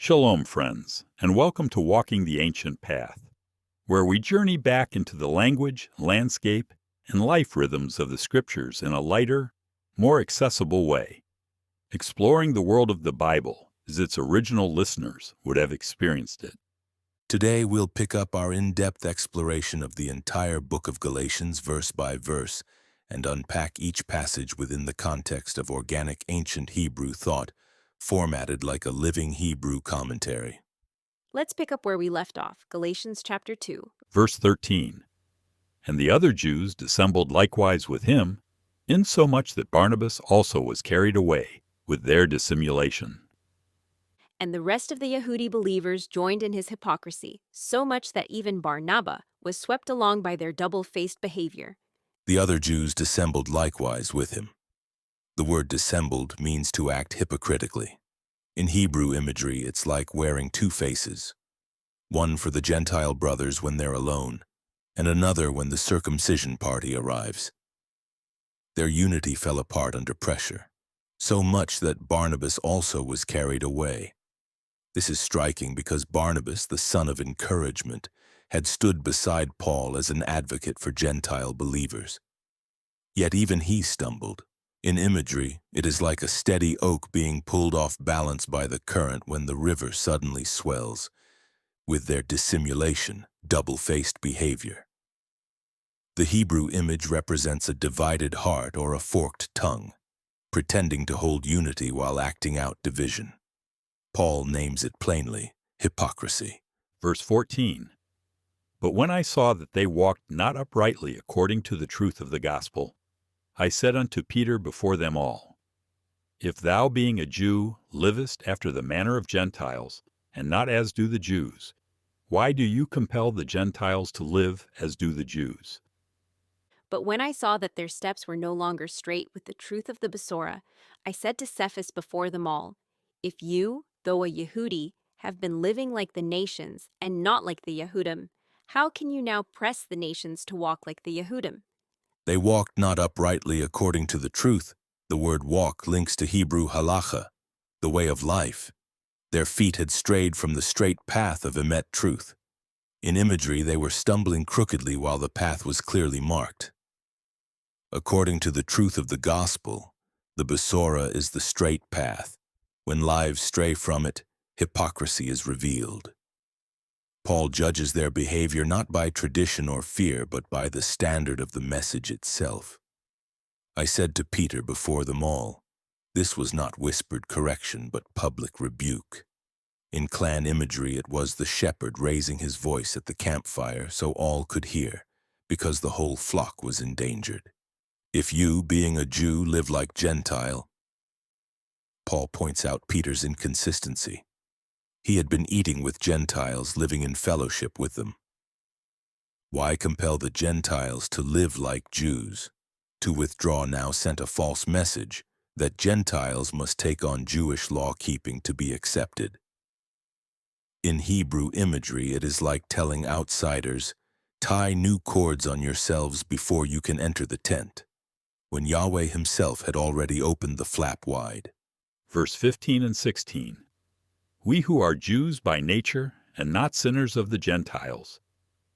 Shalom, friends, and welcome to Walking the Ancient Path, where we journey back into the language, landscape, and life rhythms of the Scriptures in a lighter, more accessible way, exploring the world of the Bible as its original listeners would have experienced it. Today we'll pick up our in-depth exploration of the entire book of Galatians verse by verse and unpack each passage within the context of organic ancient Hebrew thought, formatted like a living Hebrew commentary. Let's pick up where we left off, Galatians chapter 2. Verse 13, And the other Jews dissembled likewise with him, insomuch that Barnabas also was carried away with their dissimulation. And the rest of the Yehudi believers joined in his hypocrisy, so much that even Barnabas was swept along by their double-faced behavior. The other Jews dissembled likewise with him. The word dissembled means to act hypocritically. In Hebrew imagery, it's like wearing two faces, one for the Gentile brothers when they're alone, and another when the circumcision party arrives. Their unity fell apart under pressure, so much that Barnabas also was carried away. This is striking because Barnabas, the son of encouragement, had stood beside Paul as an advocate for Gentile believers. Yet even he stumbled. In imagery, it is like a steady oak being pulled off balance by the current when the river suddenly swells, with their dissimulation, double-faced behavior. The Hebrew image represents a divided heart or a forked tongue, pretending to hold unity while acting out division. Paul names it plainly, hypocrisy. Verse 14, But when I saw that they walked not uprightly according to the truth of the gospel, I said unto Peter before them all, If thou, being a Jew, livest after the manner of Gentiles, and not as do the Jews, why do you compel the Gentiles to live as do the Jews? But when I saw that their steps were no longer straight with the truth of the besorah, I said to Cephas before them all, If you, though a Yehudi, have been living like the nations and not like the Yehudim, how can you now press the nations to walk like the Yehudim? They walked not uprightly according to the truth. The word walk links to Hebrew halacha, the way of life. Their feet had strayed from the straight path of emet truth. In imagery, they were stumbling crookedly while the path was clearly marked. According to the truth of the gospel, the besorah is the straight path. When lives stray from it, hypocrisy is revealed. Paul judges their behavior not by tradition or fear, but by the standard of the message itself. I said to Peter before them all, this was not whispered correction, but public rebuke. In clan imagery, it was the shepherd raising his voice at the campfire so all could hear, because the whole flock was endangered. If you, being a Jew, live like Gentile, Paul points out Peter's inconsistency. He had been eating with Gentiles, living in fellowship with them. Why compel the Gentiles to live like Jews? To withdraw now sent a false message that Gentiles must take on Jewish law-keeping to be accepted. In Hebrew imagery, it is like telling outsiders, tie new cords on yourselves before you can enter the tent, when Yahweh himself had already opened the flap wide. Verse 15 and 16, We who are Jews by nature and not sinners of the Gentiles,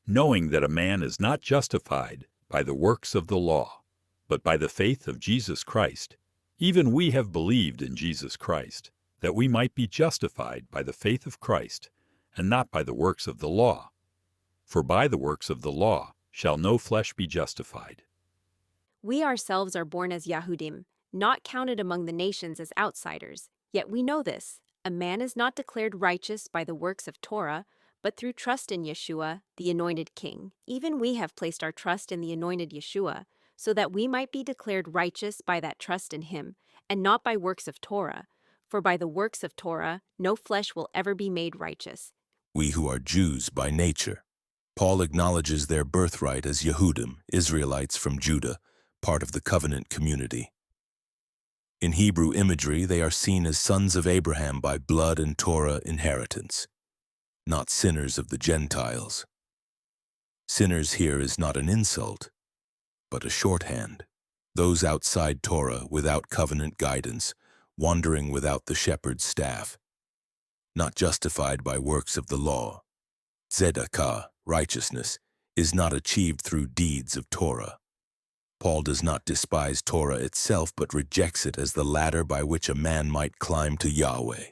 knowing that a man is not justified by the works of the law, but by the faith of Jesus Christ, even we have believed in Jesus Christ, that we might be justified by the faith of Christ, and not by the works of the law. For by the works of the law shall no flesh be justified. We ourselves are born as Yahudim, not counted among the nations as outsiders. Yet we know this, a man is not declared righteous by the works of Torah, but through trust in Yeshua, the Anointed King. Even we have placed our trust in the Anointed Yeshua, so that we might be declared righteous by that trust in him, and not by works of Torah. For by the works of Torah, no flesh will ever be made righteous. We who are Jews by nature. Paul acknowledges their birthright as Yehudim, Israelites from Judah, part of the covenant community. In Hebrew imagery, they are seen as sons of Abraham by blood and Torah inheritance, not sinners of the Gentiles. Sinners here is not an insult, but a shorthand. Those outside Torah, without covenant guidance, wandering without the shepherd's staff. not justified by works of the law. Tzedakah, righteousness, is not achieved through deeds of Torah. Paul does not despise Torah itself, but rejects it as the ladder by which a man might climb to Yahweh.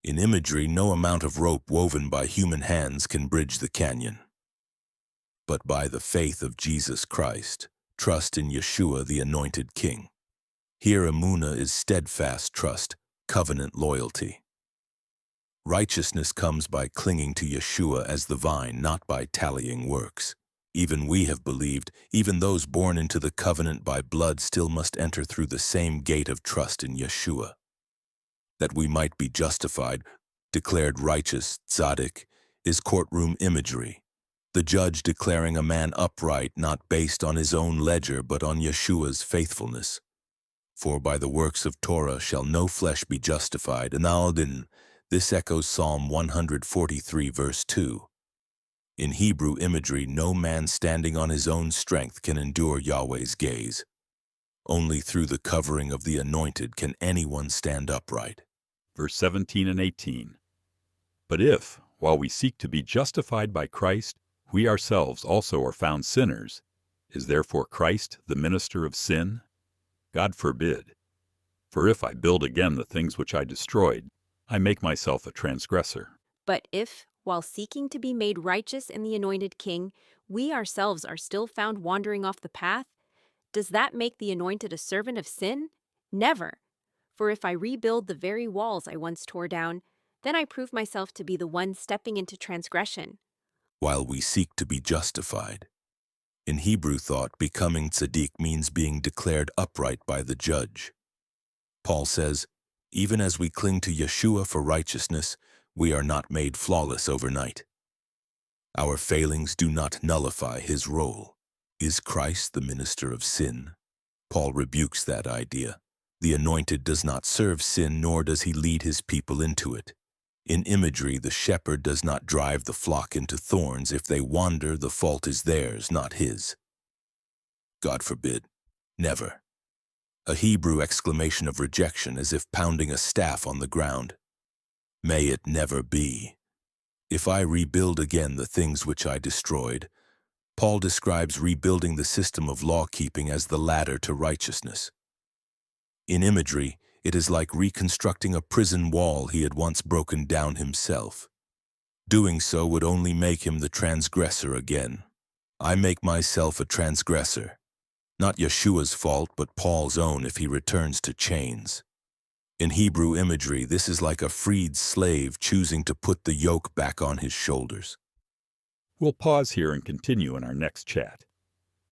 In imagery, no amount of rope woven by human hands can bridge the canyon. But by the faith of Jesus Christ, trust in Yeshua the Anointed King. Here emunah is steadfast trust, covenant loyalty. Righteousness comes by clinging to Yeshua as the vine, not by tallying works. Even we have believed, even those born into the covenant by blood still must enter through the same gate of trust in Yeshua. That we might be justified, declared righteous, tzaddik, is courtroom imagery. The judge declaring a man upright not based on his own ledger but on Yeshua's faithfulness. For by the works of Torah shall no flesh be justified. And Aldin, this echoes Psalm 143 verse 2. In Hebrew imagery, no man standing on his own strength can endure Yahweh's gaze. Only through the covering of the Anointed can anyone stand upright. Verse 17 and 18. But if, while we seek to be justified by Christ, we ourselves also are found sinners, is therefore Christ the minister of sin? God forbid. For if I build again the things which I destroyed, I make myself a transgressor. But if, while seeking to be made righteous in the Anointed King, we ourselves are still found wandering off the path, does that make the Anointed a servant of sin? Never. For if I rebuild the very walls I once tore down, then I prove myself to be the one stepping into transgression. While we seek to be justified. In Hebrew thought, becoming tzaddik means being declared upright by the judge. Paul says, even as we cling to Yeshua for righteousness, we are not made flawless overnight. Our failings do not nullify his role. Is Christ the minister of sin? Paul rebukes that idea. The Anointed does not serve sin, nor does he lead his people into it. In imagery, the shepherd does not drive the flock into thorns. If they wander, the fault is theirs, not his. God forbid. Never. A Hebrew exclamation of rejection, as if pounding a staff on the ground. May it never be. If I rebuild again the things which I destroyed, Paul describes rebuilding the system of law-keeping as the ladder to righteousness. In imagery, it is like reconstructing a prison wall he had once broken down himself. Doing so would only make him the transgressor again. I make myself a transgressor. Not Yeshua's fault, but Paul's own if he returns to chains. In Hebrew imagery, this is like a freed slave choosing to put the yoke back on his shoulders. We'll pause here and continue in our next chat.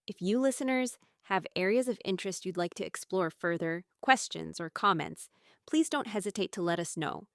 If you listeners have areas of interest you'd like to explore further, questions or comments, please don't hesitate to let us know.